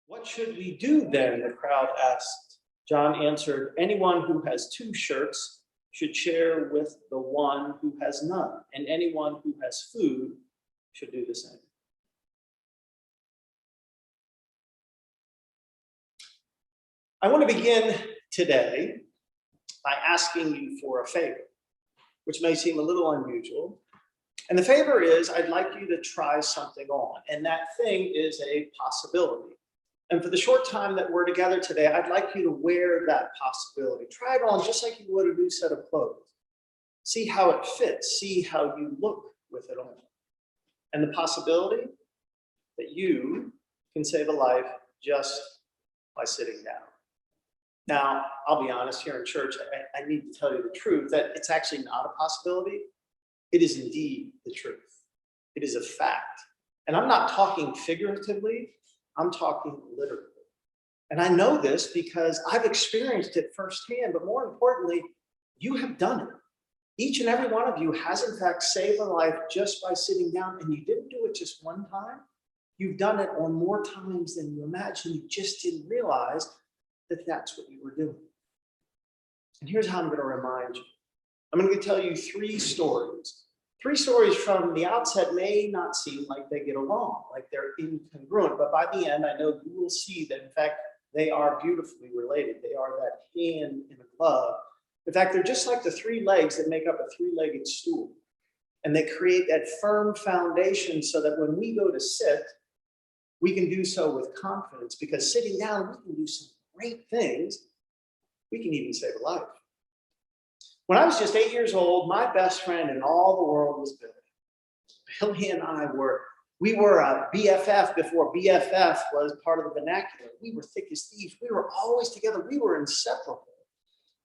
What should we do then? The crowd asked. John answered, anyone who has two shirts should share with the one who has none, and anyone who has food should do the same. I want to begin today by asking you for a favor, which may seem a little unusual. And the favor is I'd like you to try something on, and that thing is a possibility. And for the short time that we're together today, I'd like you to wear that possibility. Try it on just like you would a new set of clothes. See how it fits. See how you look with it on. And the possibility that you can save a life just by sitting down. Now, I'll be honest, here in church, I need to tell you the truth, that it's actually not a possibility. It is indeed the truth. It is a fact. And I'm not talking figuratively. I'm talking literally. And I know this because I've experienced it firsthand, but more importantly, you have done it. Each and every one of you has in fact saved a life just by sitting down, and you didn't do it just one time. You've done it on more times than you imagine. You just didn't realize that that's what you were doing. And here's how I'm going to remind you. I'm going to tell you three stories. Three stories from the outset may not seem like they get along, like they're incongruent, but by the end, I know you will see that, in fact, they are beautifully related. They are that hand in a glove. In fact, they're just like the three legs that make up a three-legged stool. And they create that firm foundation so that when we go to sit, we can do so with confidence, because sitting down, we can do some great things. We can even save a life. When I was just 8 years old, my best friend in all the world was Billy. Billy and I were a BFF before BFF was part of the vernacular. We were thick as thieves. We were always together. We were inseparable.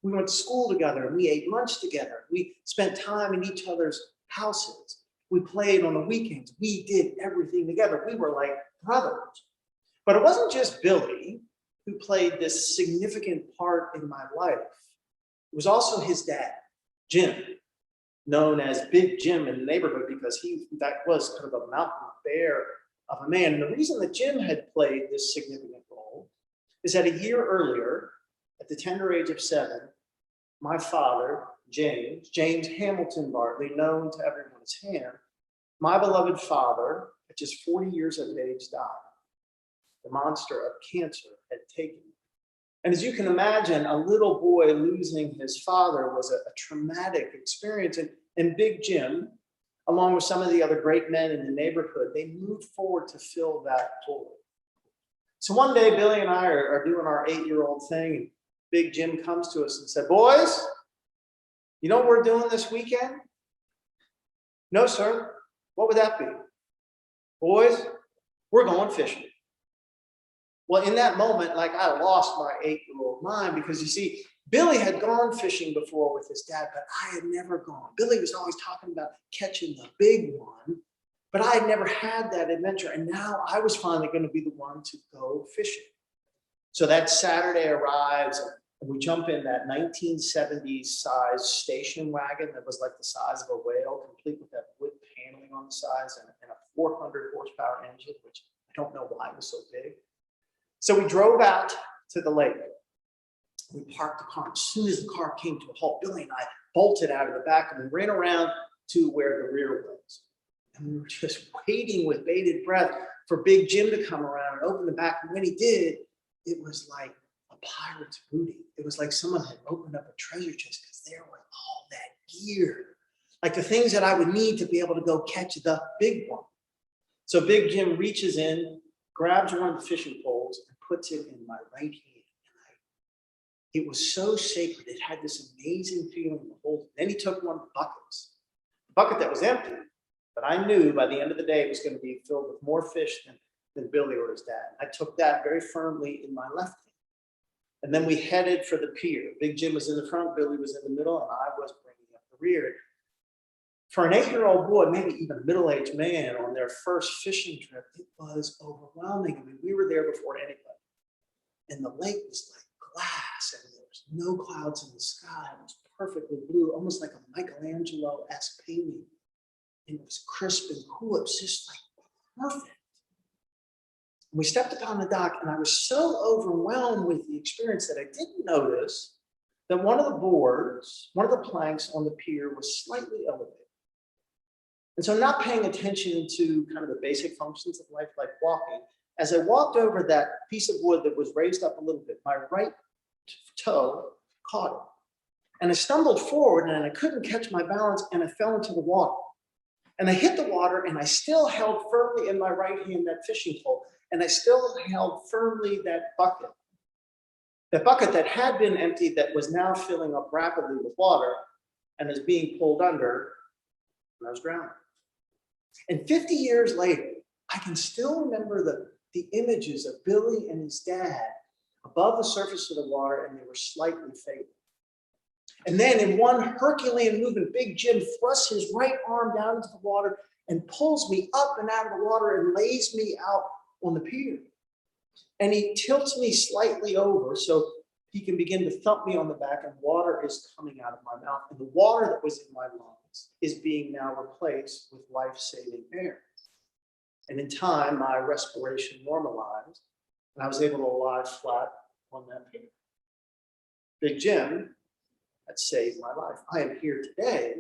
We went to school together. We ate lunch together. We spent time in each other's houses. We played on the weekends. We did everything together. We were like brothers. But it wasn't just Billy who played this significant part in my life. It was also his dad, Jim, known as Big Jim in the neighborhood because he, in fact, was kind of a mountain bear of a man. And the reason that Jim had played this significant role is that a year earlier, at the tender age of 7, my father, James Hamilton Bartley, known to everyone as Ham, my beloved father, at just 40 years of age, died. The monster of cancer had taken him. And as you can imagine, a little boy losing his father was a traumatic experience. And Big Jim, along with some of the other great men in the neighborhood, they moved forward to fill that void. So one day, Billy and I are doing our 8-year-old thing, and Big Jim comes to us and said, boys, you know what we're doing this weekend? No, sir. What would that be? Boys, we're going fishing. Well, in that moment, like, I lost my 8-year-old mind, because you see, Billy had gone fishing before with his dad, but I had never gone. Billy was always talking about catching the big one, but I had never had that adventure. And now I was finally going to be the one to go fishing. So that Saturday arrives, and we jump in that 1970s size station wagon that was like the size of a whale, complete with that wood paneling on the sides and a 400 horsepower engine, which I don't know why it was so big. So we drove out to the lake. We parked the car. As soon as the car came to a halt, Billy and I bolted out of the back, and we ran around to where the rear was. And we were just waiting with bated breath for Big Jim to come around and open the back. And when he did, it was like a pirate's booty. It was like someone had opened up a treasure chest, because there was all that gear, like the things that I would need to be able to go catch the big one. So Big Jim reaches in, grabs one of the fishing poles, and puts it in my right hand. It was so sacred. It had this amazing feeling to hold it. Then he took one of the buckets, a bucket that was empty, but I knew by the end of the day it was going to be filled with more fish than Billy or his dad. I took that very firmly in my left hand. And then we headed for the pier. Big Jim was in the front, Billy was in the middle, and I was bringing up the rear. For an 8-year-old boy, maybe even a middle-aged man on their first fishing trip, it was overwhelming. I mean, we were there before anybody. And the lake was like glass, and there was no clouds in the sky. It was perfectly blue, almost like a Michelangelo-esque painting. And it was crisp and cool. It was just like perfect. We stepped upon the dock, and I was so overwhelmed with the experience that I didn't notice that one of the boards, one of the planks on the pier was slightly elevated. And so not paying attention to kind of the basic functions of life, like walking, as I walked over that piece of wood that was raised up a little bit, my right toe caught it. And I stumbled forward and I couldn't catch my balance and I fell into the water. And I hit the water and I still held firmly in my right hand that fishing pole. And I still held firmly that bucket. That bucket that had been emptied, that was now filling up rapidly with water and is being pulled under, and I was drowning. And 50 years later, I can still remember the images of Billy and his dad above the surface of the water, and they were slightly fading. And then in one Herculean movement, Big Jim thrusts his right arm down into the water and pulls me up and out of the water and lays me out on the pier. And he tilts me slightly over so he can begin to thump me on the back, and water is coming out of my mouth. And the water that was in my lungs is being now replaced with life-saving air. And in time, my respiration normalized, and I was able to lie flat on that pier. Big Jim had saved my life. I am here today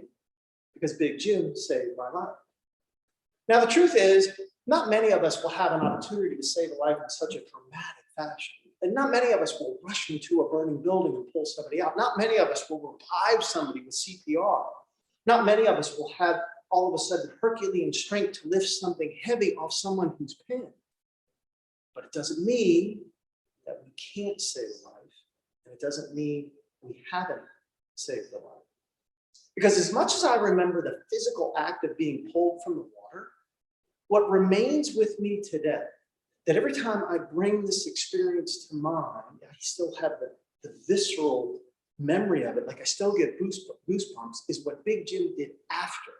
because Big Jim saved my life. Now, the truth is, not many of us will have an opportunity to save a life in such a dramatic fashion. And not many of us will rush into a burning building and pull somebody out. Not many of us will revive somebody with CPR. Not many of us will have all of a sudden Herculean strength to lift something heavy off someone who's pinned. But it doesn't mean that we can't save a life. And it doesn't mean we haven't saved a life. Because as much as I remember the physical act of being pulled from the water, what remains with me today, that every time I bring this experience to mind, I still have the visceral memory of it, like I still get goosebumps, is what Big Jim did after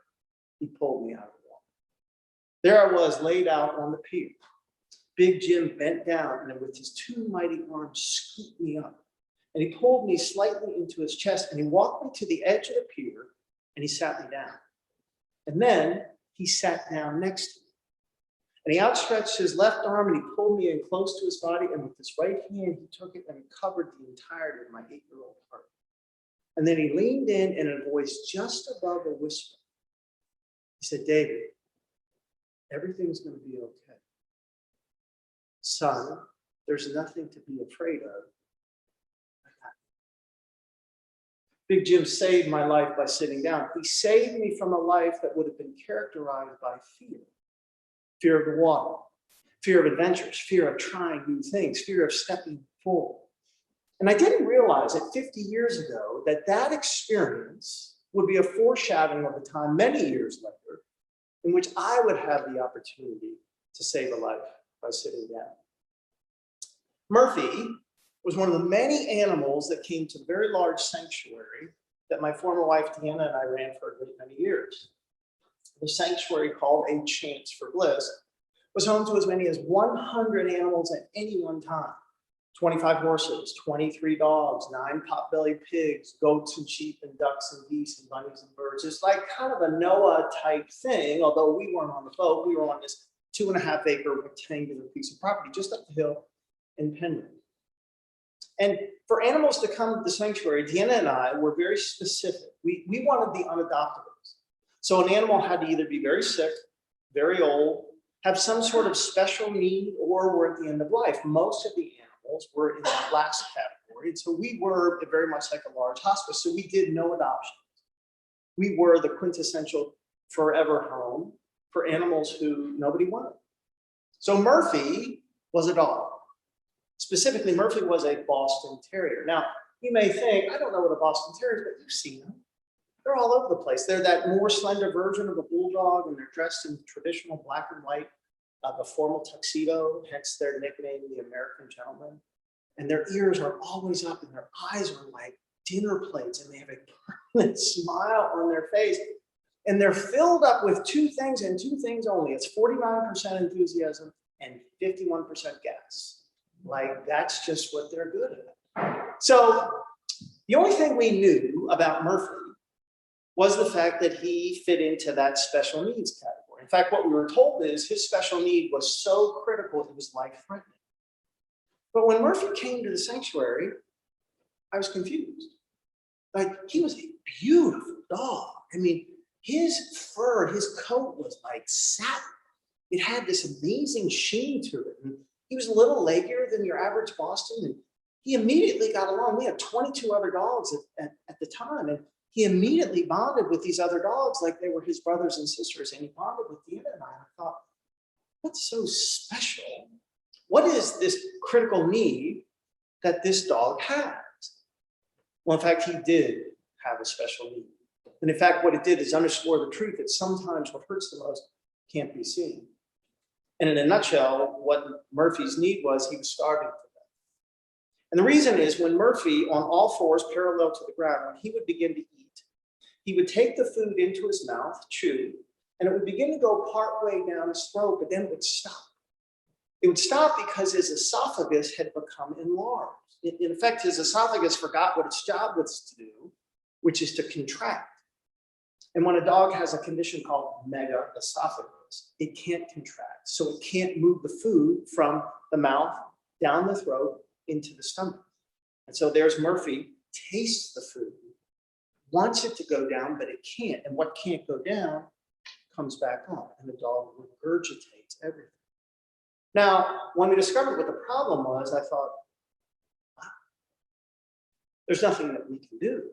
he pulled me out of the water. There I was, laid out on the pier. Big Jim bent down and with his two mighty arms scooped me up. And he pulled me slightly into his chest and he walked me to the edge of the pier and he sat me down. And then he sat down next to me. And he outstretched his left arm and he pulled me in close to his body, and with his right hand, he took it and covered the entirety of my 8-year-old heart. And then he leaned in a voice just above a whisper. He said, "David, everything's going to be okay. Son, there's nothing to be afraid of." Big Jim saved my life by sitting down. He saved me from a life that would have been characterized by fear. Fear of the water, fear of adventures, fear of trying new things, fear of stepping forward. And I didn't realize it 50 years ago that experience would be a foreshadowing of the time many years later in which I would have the opportunity to save a life by sitting down. Murphy was one of the many animals that came to the very large sanctuary that my former wife, Deanna, and I ran for a great many years. The sanctuary, called A Chance for Bliss, was home to as many as 100 animals at any one time. 25 horses, 23 dogs, 9 pot-bellied pigs, goats and sheep and ducks and geese and bunnies and birds. It's like kind of a Noah type thing, although we weren't on the boat. We were on this 2.5-acre rectangular piece of property just up the hill in Penrith. And for animals to come to the sanctuary, Deanna and I were very specific. We wanted the unadoptables. So an animal had to either be very sick, very old, have some sort of special need, or were at the end of life. Most of the animals were in that last category. And so we were very much like a large hospice. So we did no adoptions. We were the quintessential forever home for animals who nobody wanted. So Murphy was a dog. Specifically, Murphy was a Boston Terrier. Now, you may think, I don't know what a Boston Terrier is, but you've seen them. They're all over the place. They're that more slender version of a bulldog, and they're dressed in traditional black and white of a formal tuxedo, hence their nickname, the American Gentleman. And their ears are always up, and their eyes are like dinner plates, and they have a permanent smile on their face. And they're filled up with two things and two things only. It's 49% enthusiasm and 51% gas. Like, that's just what they're good at. So the only thing we knew about Murphy was the fact that he fit into that special needs category. In fact, what we were told is his special need was so critical it was life-threatening. But when Murphy came to the sanctuary, I was confused. Like, he was a beautiful dog. I mean, his fur, his coat was like satin. It had this amazing sheen to it. And he was a little leggier than your average Boston. And he immediately got along. We had 22 other dogs at the time. And he immediately bonded with these other dogs like they were his brothers and sisters. And he bonded with Deanna and I thought, what's so special? What is this critical need that this dog has? Well, in fact, he did have a special need. And in fact, what it did is underscore the truth that sometimes what hurts the most can't be seen. And in a nutshell, what Murphy's need was, he was starving for that. And the reason is, when Murphy, on all fours, parallel to the ground, when he would begin to eat, he would take the food into his mouth, chew, and it would begin to go partway down his throat, but then it would stop. It would stop because his esophagus had become enlarged. In effect, his esophagus forgot what its job was to do, which is to contract. And when a dog has a condition called megaesophagus, it can't contract. So it can't move the food from the mouth, down the throat, into the stomach. And so there's Murphy, tastes the food, wants it to go down, but it can't. And what can't go down comes back up, and the dog regurgitates everything. Now, when we discovered what the problem was, I thought, wow, there's nothing that we can do.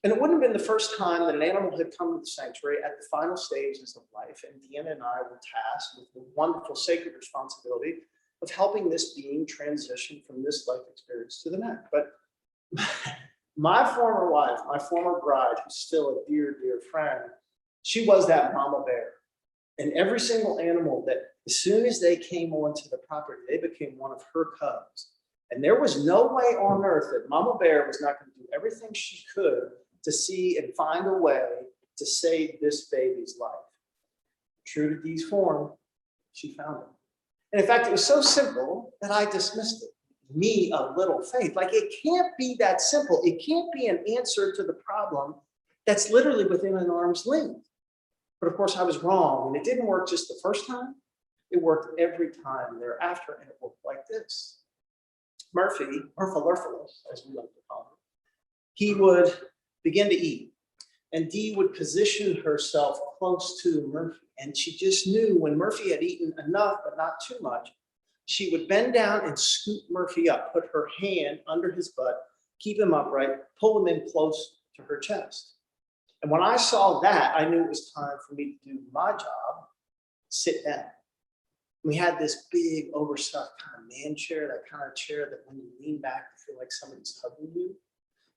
And it wouldn't have been the first time that an animal had come to the sanctuary at the final stages of life, and Deanna and I were tasked with the wonderful sacred responsibility of helping this being transition from this life experience to the next. But my former wife, my former bride, who's still a dear, dear friend, she was that mama bear. And every single animal that, as soon as they came onto the property, they became one of her cubs. And there was no way on earth that mama bear was not going to do everything she could to see and find a way to save this baby's life. True to Dee's form, she found it. And in fact, it was so simple that I dismissed it. Me, a little faith. Like, it can't be that simple. It can't be an answer to the problem that's literally within an arm's length. But of course, I was wrong. And it didn't work just the first time. It worked every time thereafter. And it worked like this. Murphy, Murphalurphalus, as we like to call him, he would begin to eat. And Dee would position herself close to Murphy. And she just knew when Murphy had eaten enough, but not too much, she would bend down and scoop Murphy up, put her hand under his butt, keep him upright, pull him in close to her chest. And when I saw that, I knew it was time for me to do my job, sit down. We had this big, overstuffed kind of man chair, that kind of chair that when you lean back, you feel like somebody's hugging you.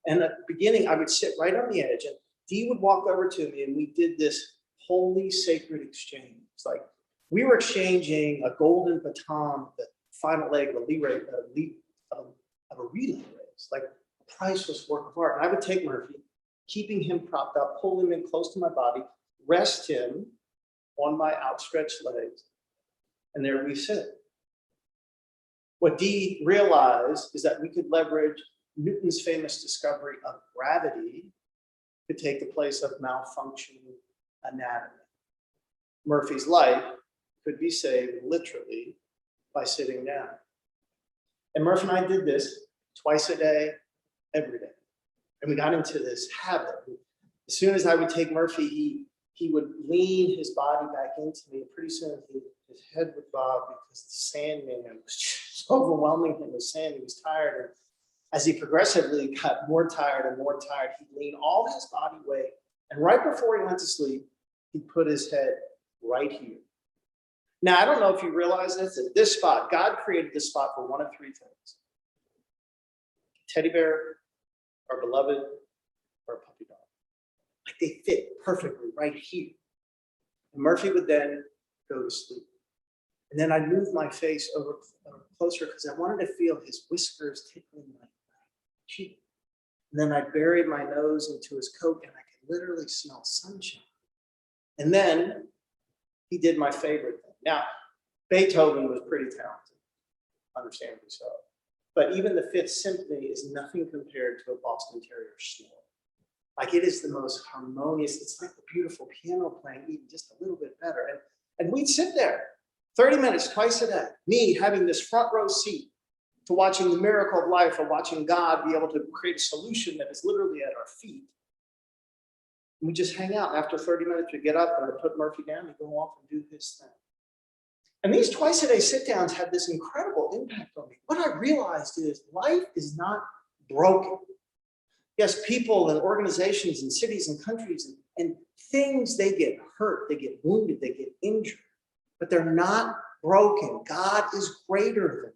And at the beginning, I would sit right on the edge, and Dee would walk over to me, and we did this holy, sacred exchange. It's like we were exchanging a golden baton, the final leg of a relay race. Like, a priceless work of art. And I would take Murphy, keeping him propped up, pull him in close to my body, rest him on my outstretched legs, and there we sit. What Dee realized is that we could leverage Newton's famous discovery of gravity to take the place of malfunctioning anatomy. Murphy's life could be saved literally by sitting down. And Murphy and I did this twice a day, every day. And we got into this habit. As soon as I would take Murphy, he would lean his body back into me. And pretty soon his head would bob because the Sandman was just overwhelming him with sand. He was tired. And as he progressively got more tired and more tired, he'd lean all his body weight. And right before he went to sleep, he'd put his head right here. Now, I don't know if you realize this, at this spot, God created this spot for one of three things: teddy bear, or beloved, or a puppy dog. Like, they fit perfectly right here. And Murphy would then go to sleep. And then I'd move my face over closer because I wanted to feel his whiskers tickling my cheek. And then I buried my nose into his coat and I could literally smell sunshine. And then he did my favorite thing. Now, Beethoven was pretty talented, understandably so. But even the Fifth Symphony is nothing compared to a Boston Terrier snore. Like, it is the most harmonious. It's like the beautiful piano playing, even just a little bit better. And And we'd sit there 30 minutes twice a day, me having this front row seat to watching the miracle of life, or watching God be able to create a solution that is literally at our feet. And we just hang out. After 30 minutes, we get up and I put Murphy down and go off and do his thing. And these twice a day sit downs had this incredible impact on me. What I realized is life is not broken. Yes, people and organizations and cities and countries and things, they get hurt, they get wounded, they get injured, but they're not broken. God is greater than that.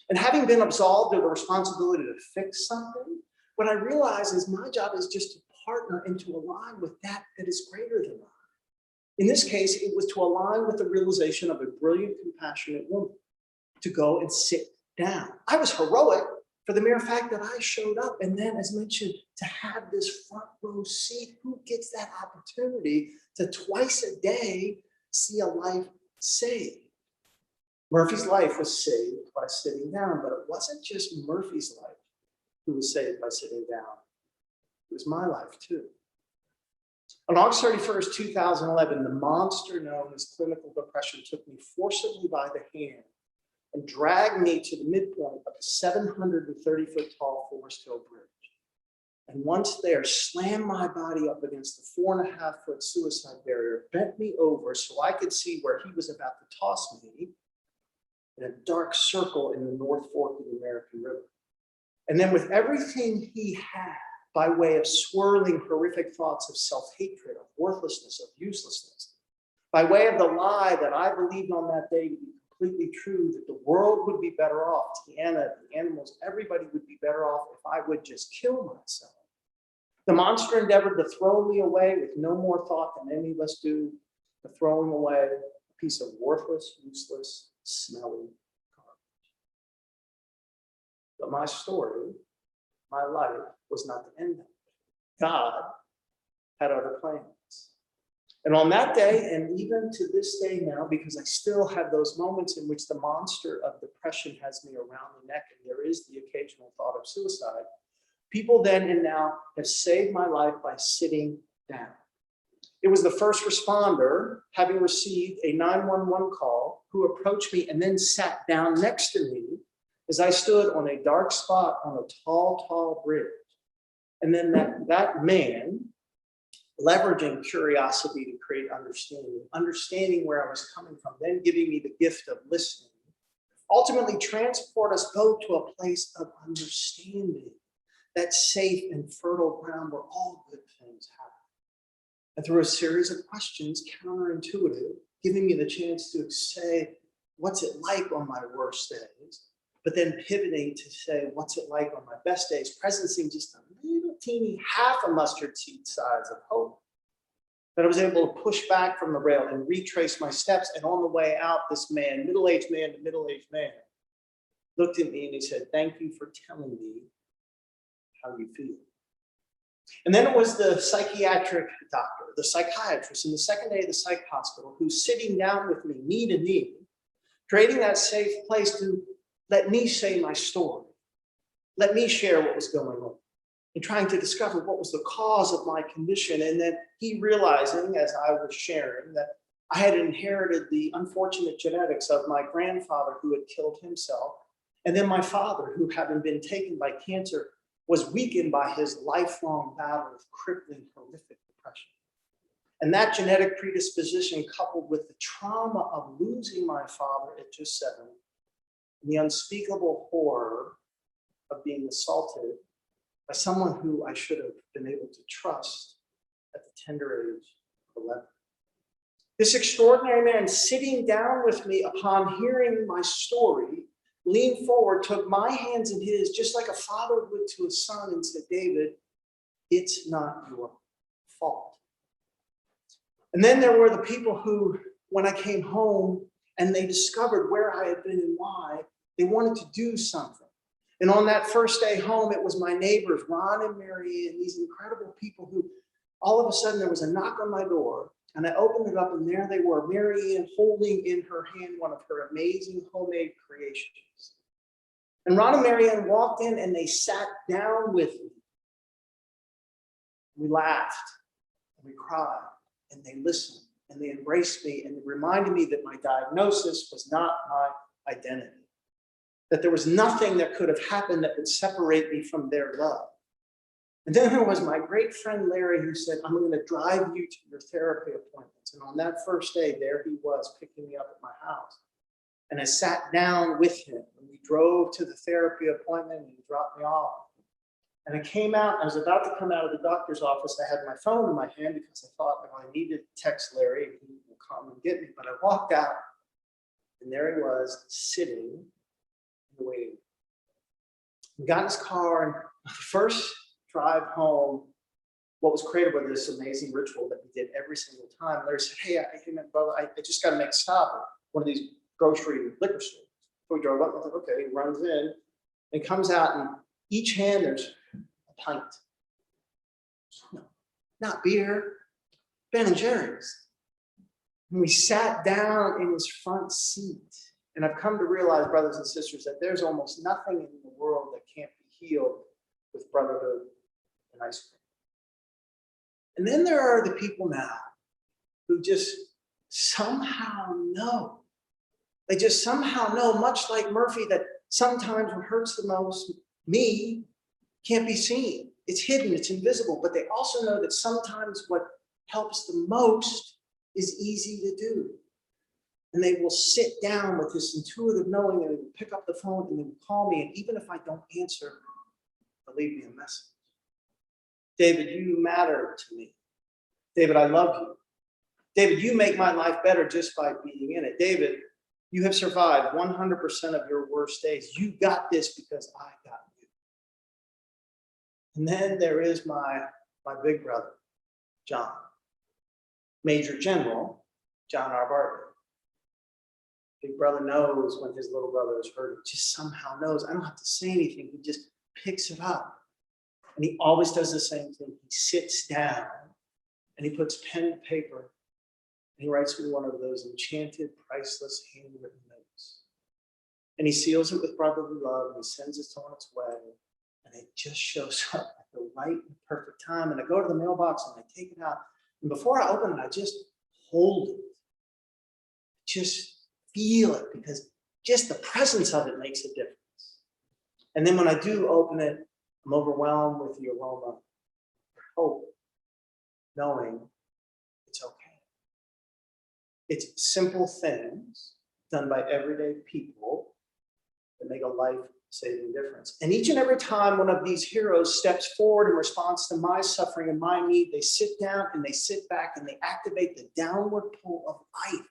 And having been absolved of the responsibility to fix something, what I realize is my job is just to partner and to align with that is greater than I. In this case, it was to align with the realization of a brilliant, compassionate woman to go and sit down. I was heroic for the mere fact that I showed up. And then, as mentioned, to have this front row seat, who gets that opportunity to twice a day see a life saved? Murphy's life was saved by sitting down, but it wasn't just Murphy's life who was saved by sitting down. It was my life too. On August 31st, 2011, the monster known as clinical depression took me forcibly by the hand and dragged me to the midpoint of the 730-foot tall Forest Hill Bridge. And once there, slammed my body up against the 4.5-foot suicide barrier, bent me over so I could see where he was about to toss me in a dark circle in the North Fork of the American River. And then with everything he had, by way of swirling horrific thoughts of self-hatred, of worthlessness, of uselessness, by way of the lie that I believed on that day to be completely true, that the world would be better off, Tiana, the animals, everybody would be better off if I would just kill myself. The monster endeavored to throw me away with no more thought than any of us do, to throwing away a piece of worthless, useless, smelly garbage. But my story, my life, was not the end of it. God had other plans. And on that day, and even to this day now, because I still have those moments in which the monster of depression has me around the neck, and there is the occasional thought of suicide, people then and now have saved my life by sitting down. It was the first responder, having received a 911 call, who approached me and then sat down next to me as I stood on a dark spot on a tall, tall bridge. And then that man, leveraging curiosity to create understanding where I was coming from, then giving me the gift of listening, ultimately transport us both to a place of understanding, that safe and fertile ground where all good things happen. And through a series of questions, counterintuitive, giving me the chance to say, what's it like on my worst days? But then pivoting to say, what's it like on my best days? Presencing just a little teeny half a mustard seed size of hope. That I was able to push back from the rail and retrace my steps. And on the way out, this man, middle-aged man, looked at me and he said, "Thank you for telling me how you feel." And then it was the psychiatric doctor, the psychiatrist in the second day of the psych hospital, who's sitting down with me, knee to knee, creating that safe place to let me say my story. Let me share what was going on and trying to discover what was the cause of my condition. And then he realizing, as I was sharing, that I had inherited the unfortunate genetics of my grandfather who had killed himself. And then my father, who having been taken by cancer, was weakened by his lifelong battle with crippling, horrific depression. And that genetic predisposition, coupled with the trauma of losing my father at just 7, and the unspeakable horror of being assaulted by someone who I should have been able to trust at the tender age of 11. This extraordinary man sitting down with me upon hearing my story, leaned forward, took my hands in his, just like a father would to a son, and said, "David, it's not your fault." And then there were the people who, when I came home and they discovered where I had been and why, they wanted to do something. And on that first day home, it was my neighbors, Ron and Mary, and these incredible people who, all of a sudden, there was a knock on my door, and I opened it up, and there they were, Mary Ann holding in her hand one of her amazing homemade creations. And Ron and Mary Ann walked in, and they sat down with me. We laughed, and we cried, and they listened. and they embraced me and reminded me that my diagnosis was not my identity, that there was nothing that could have happened that would separate me from their love. And then there was my great friend Larry, who said, I'm going to drive you to your therapy appointments. And on that first day, there he was picking me up at my house. And I sat down with him and we drove to the therapy appointment and he dropped me off. And I came out, I was about to come out of the doctor's office. I had my phone in my hand because I thought, if I needed to text Larry, he will come and get me. But I walked out and there he was sitting in the waiting room. We got in his car and the first drive home, what was created was this amazing ritual that we did every single time. Larry said, hey, brother, I just got to make a stop at one of these grocery liquor stores. So we drove up, I thought, okay, he runs in and comes out, and each hand there's a pint. No, not beer, Ben and Jerry's. And we sat down in his front seat. And I've come to realize, brothers and sisters, that there's almost nothing in the world that can't be healed with brotherhood and ice cream. And then there are the people now who just somehow know. They just somehow know, much like Murphy, that sometimes what hurts the most, me, can't be seen. It's hidden, it's invisible. But they also know that sometimes what helps the most is easy to do. And they will sit down with this intuitive knowing, and they will pick up the phone and they will call me. And even if I don't answer, they'll leave me a message. David, you matter to me. David, I love you. David, you make my life better just by being in it. David, you have survived 100% of your worst days. You got this because I got you. And then there is my big brother, John. Major General John R. Bartley. Big brother knows when his little brother is hurt. He just somehow knows. I don't have to say anything. He just picks it up. And he always does the same thing. He sits down and he puts pen and paper and he writes me one of those enchanted, priceless handwritten notes. And he seals it with brotherly love and he sends it on its way. And it just shows up at the right and perfect time. And I go to the mailbox and I take it out. And before I open it, I just hold it. Just feel it, because just the presence of it makes a difference. And then when I do open it, I'm overwhelmed with the aroma of hope, knowing it's okay. It's simple things done by everyday people that make a life-saving difference. And each and every time one of these heroes steps forward in response to my suffering and my need, they sit down and they sit back and they activate the downward pull of life.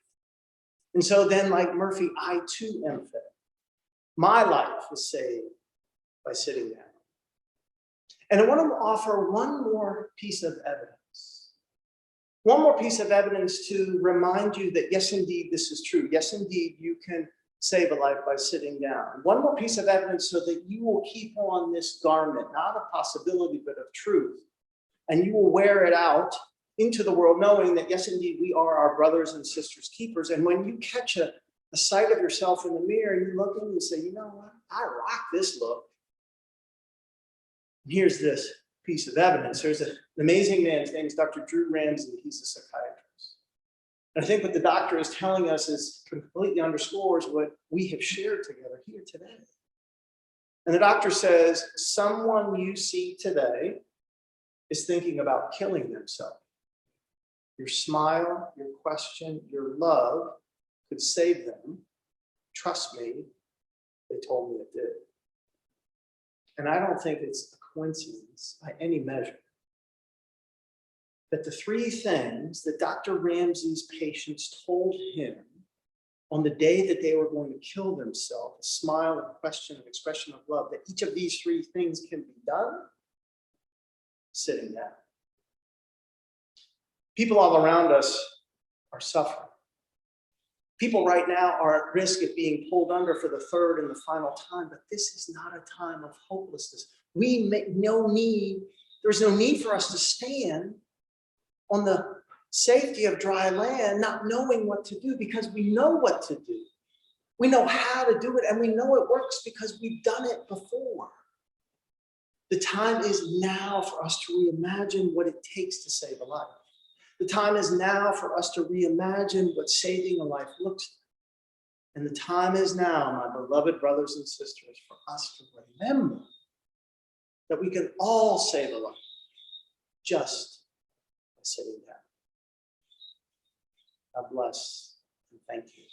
And so then, like Murphy, I too am fed. My life is saved by sitting down. And I want to offer one more piece of evidence. One more piece of evidence to remind you that, yes, indeed, this is true. Yes, indeed, you can save a life by sitting down. One more piece of evidence so that you will keep on this garment, not of possibility, but of truth. And you will wear it out into the world, knowing that, yes, indeed, we are our brothers and sisters keepers. And when you catch a sight of yourself in the mirror, you look in and say, you know what? I rock this look. And here's this piece of evidence. There's an amazing man. His name is Dr. Drew Ramsey. He's a psychiatrist. And I think what the doctor is telling us is completely underscores what we have shared together here today. And the doctor says, someone you see today is thinking about killing themselves. Your smile, your question, your love could save them. Trust me, they told me it did. And I don't think it's a coincidence by any measure that the three things that Dr. Ramsey's patients told him on the day that they were going to kill themselves, a smile, a question, an expression of love, that each of these three things can be done sitting down. People all around us are suffering. People right now are at risk of being pulled under for the third and the final time, but this is not a time of hopelessness. There's no need for us to stand on the safety of dry land, not knowing what to do, because we know what to do. We know how to do it, and we know it works because we've done it before. The time is now for us to reimagine what it takes to save a life. The time is now for us to reimagine what saving a life looks like. And the time is now, my beloved brothers and sisters, for us to remember that we can all save a life just by sitting down. God bless and thank you.